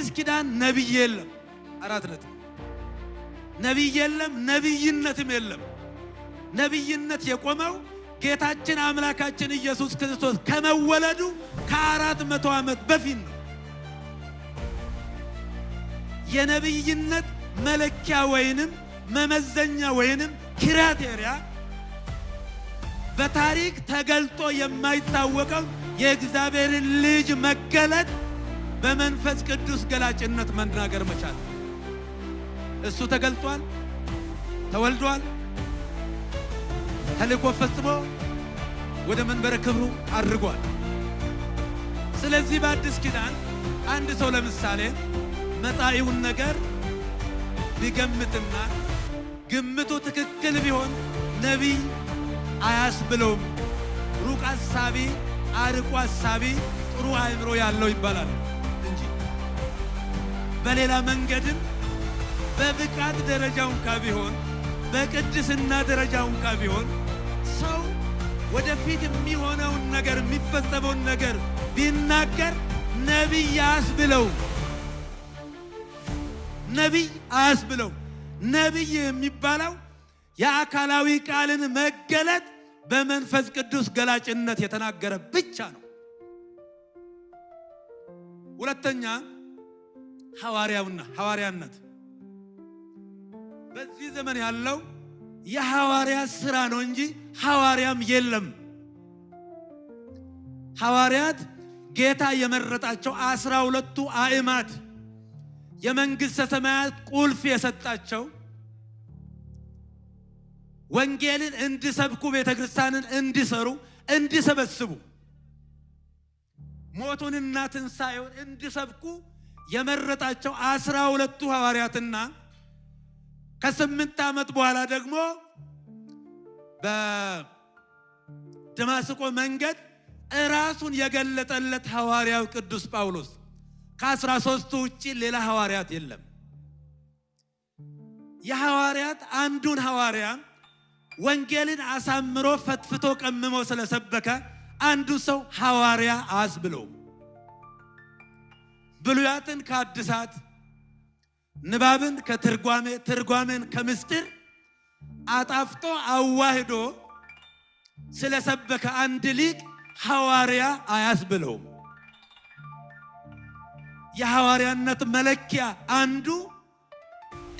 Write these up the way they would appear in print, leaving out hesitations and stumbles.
በአዲስ ኪዳን ነብይ የለም። አራት ነጥብ። ነብይ የለም፣ ነብይነትም የለም። ነብይነት የቆመው ጌታችን አምላካችን ኢየሱስ ክርስቶስ ከመወለዱ ከ400 ዓመት በፊት ነው። የነብይነት መለኪያ ወይንም መመዘኛ ወይንም ክራይቴሪያ በታሪክ ተገልጦ የማይታወቀው የእግዚአብሔርን ልጅ መገለጥ በመንፈስ ቅዱስ ገላጭነት መናገር መቻል። እሱ ተገልጧል፣ ተወልዷል፣ ተልኮ ፈጽሞ ወደ መንበረ ክብሩ አድርጓል። ስለዚህ በአዲስ ኪዳን አንድ ሰው ለምሳሌ መጻኢውን ነገር ቢገምትና ግምቱ ትክክል ቢሆን ነቢይ አያስብለውም። ሩቅ አሳቢ፣ አርቆ አሳቢ፣ ጥሩ አእምሮ ያለው ይባላል እንጂ በሌላ መንገድም በብቃት ደረጃው እንኳ ቢሆን በቅድስና ደረጃው እንኳ ቢሆን ሰው ወደፊት የሚሆነውን ነገር የሚፈጸመውን ነገር ቢናገር ነቢይ አያስብለው። ነቢይ አያስብለው። ነቢይ የሚባለው የአካላዊ ቃልን መገለጥ በመንፈስ ቅዱስ ገላጭነት የተናገረ ብቻ ነው። ሁለተኛ ሐዋርያነት በዚህ ዘመን ያለው የሐዋርያ ሥራ ነው እንጂ ሐዋርያም የለም። ሐዋርያት ጌታ የመረጣቸው 12ቱ አእማድ የመንግሥተ ሰማያት ቁልፍ የሰጣቸው ወንጌልን እንዲሰብኩ ቤተክርስቲያንን እንዲሰሩ እንዲሰበስቡ ሞቱንና ትንሣኤውን እንዲሰብኩ የመረጣቸው 12ቱ ሐዋርያትና ከ8 ዓመት በኋላ ደግሞ በደማስቆ መንገድ ራሱን የገለጠለት ሐዋርያው ቅዱስ ጳውሎስ ከ13ቱ ውጪ ሌላ ሐዋርያት የለም። የሐዋርያት አንዱን ሐዋርያ ወንጌልን አሳምሮ ፈትፍቶ ቀምሞ ስለሰበከ አንዱ ሰው ሐዋርያ አያስብለው። ብሉያትን ከአዲሳት፣ ንባብን ከትርጓሜ፣ ትርጓሜን ከምስጢር አጣፍጦ አዋህዶ ስለሰበከ አንድ ሊቅ ሐዋርያ አያስብለው። የሐዋርያነት መለኪያ አንዱ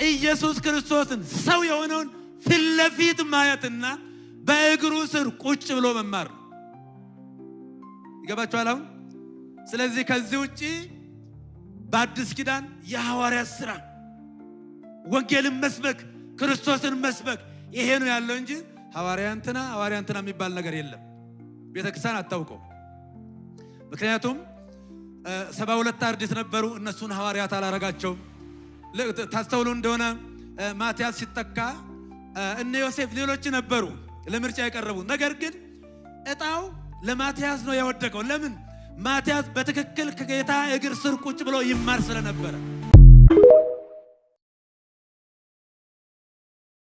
ኢየሱስ ክርስቶስን ሰው የሆነውን ፊት ለፊት ማየትና በእግሩ ስር ቁጭ ብሎ መማር ነው። ይገባችኋል አሁን? ስለዚህ ከዚህ ውጪ በአዲስ ኪዳን የሐዋርያት ሥራ ወንጌልን መስበክ፣ ክርስቶስን መስበክ ይሄ ነው ያለው እንጂ ሐዋርያ እንትና የሚባል ነገር የለም። ቤተክርስቲያን አታውቀው። ምክንያቱም 72 አርድእት ነበሩ፣ እነሱን ሐዋርያት አላረጋቸውም። ታስተውሉ እንደሆነ ማቲያስ ሲተካ እነ ዮሴፍ ሌሎች ነበሩ ለምርጫ የቀረቡ። ነገር ግን እጣው ለማቲያስ ነው የወደቀው። ለምን? ማቲያስ በትክክል ከጌታ እግር ስር ቁጭ ብሎ ይማር ስለነበረ።